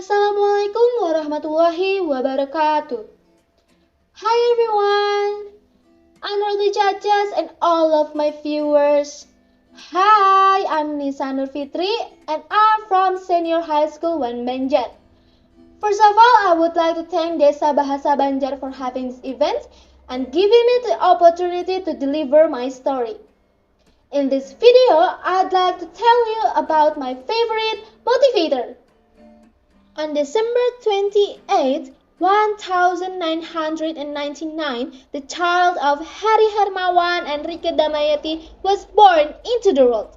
Assalamualaikum warahmatullahi wabarakatuh. Hi everyone, honorable judges and all of my viewers. Hi, I'm Nissa Fitri and I'm from Senior High School 1 Banjar. First of all, I would like to thank Desa Bahasa Banjar for having this event and giving me the opportunity to deliver my story. In this video, I'd like to tell you about my favorite motivator. On December 28, 1999, the child of Hari Hermawan and Rike Damayati was born into the world.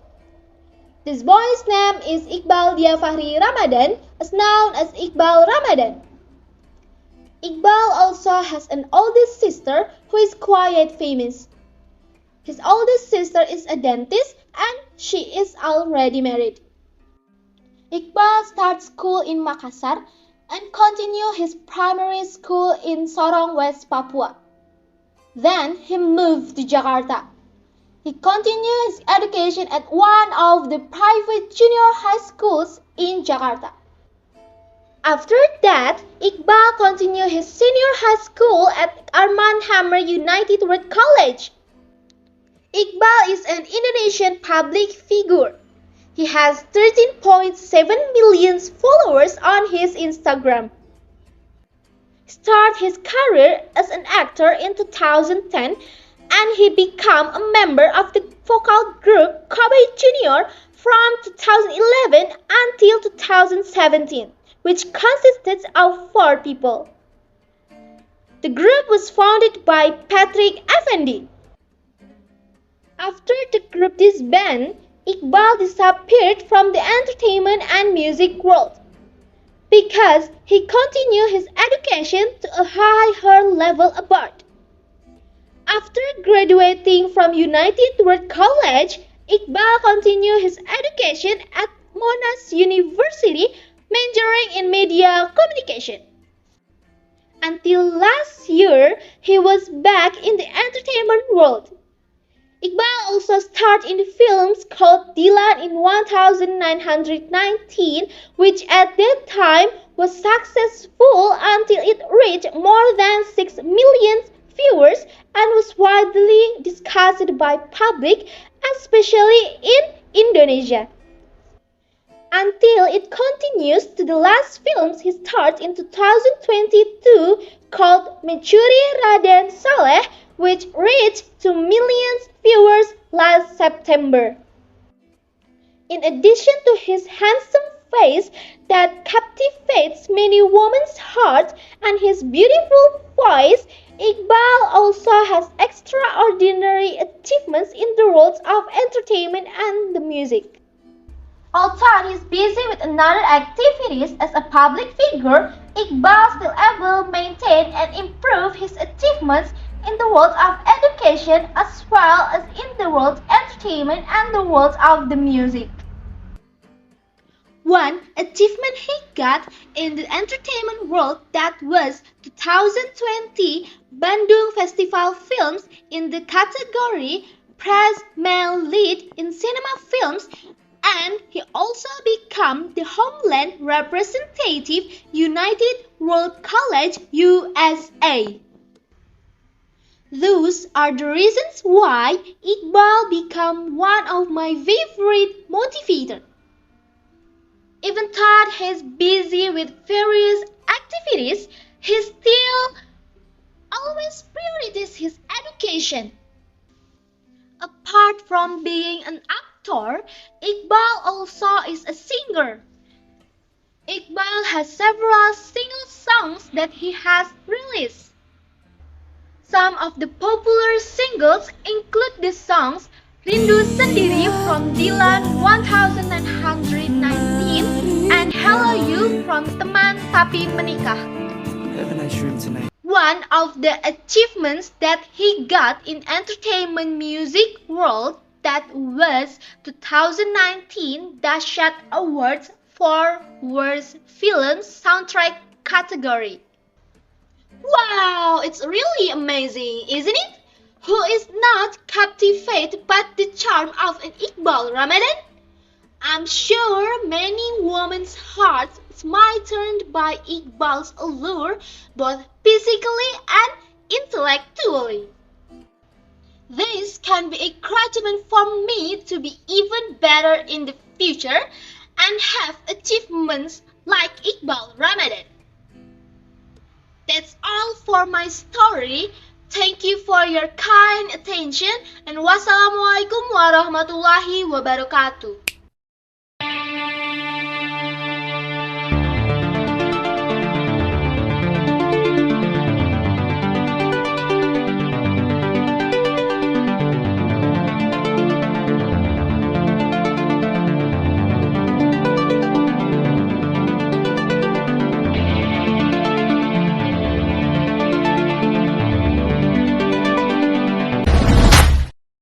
This boy's name is Iqbal Diafahri Ramadan, as known as Iqbal Ramadan. Iqbal also has an oldest sister who is quite famous. His oldest sister is a dentist and she is already married. Iqbal starts school in Makassar and continue his primary school in Sorong, West Papua. Then he moved to Jakarta. He continued his education at one of the private junior high schools in Jakarta. After that, Iqbal continued his senior high school at Arman Hammer United World College. Iqbal is an Indonesian public figure. He has 13.7 million followers on his Instagram. He started his career as an actor in 2010 and he became a member of the vocal group Kobe Junior from 2011 until 2017, which consisted of 4 people. The group was founded by Patrick Effendi. After the group disbanded, Iqbal disappeared from the entertainment and music world because he continued his education to a higher level abroad. After graduating from United World College, Iqbal continued his education at Monash University, majoring in media communication. Until last year, he was back in the entertainment world. Iqbal also starred in films called Dilan in 1919, which at that time was successful until it reached more than 6 million viewers and was widely discussed by public, especially in Indonesia. Until it continues to the last films he starred in 2022 called Mencuri Raden Saleh, which reached 2 million viewers last September. In addition to his handsome face that captivates many women's hearts and his beautiful voice, Iqbal also has extraordinary achievements in the worlds of entertainment and the music. Although he is busy with other activities as a public figure, Iqbal still able to maintain and improve his achievements in the world of education as well as in the world of entertainment and the world of the music. One achievement he got in the entertainment world that was 2020 Bandung Festival Films in the category Best Male Lead in Cinema Films, and he also became the Homeland Representative United World College USA. Those are the reasons why Iqbal became one of my favorite motivators. Even though he's busy with various activities, he still always prioritizes his education. Apart from being an actor, Iqbal also is a singer. Iqbal has several single songs that he has released. Some of the popular singles include the songs Rindu Sendiri from Dilan 1919 and Hello You from Teman Tapi Menikah. Have a nice dream tonight. One of the achievements that he got in entertainment music world that was 2019 Dashat Awards for Worst Film Soundtrack category. Wow, it's really amazing, isn't it? Who is not captivated by the charm of an Iqbal Ramadan? I'm sure many women women's hearts smitten by Iqbal's allure, both physically and intellectually. This can be a encouragement for me to be even better in the future and have achievements like Iqbal Ramadan. That's all for my story. Thank you for your kind attention and wassalamualaikum warahmatullahi wabarakatuh.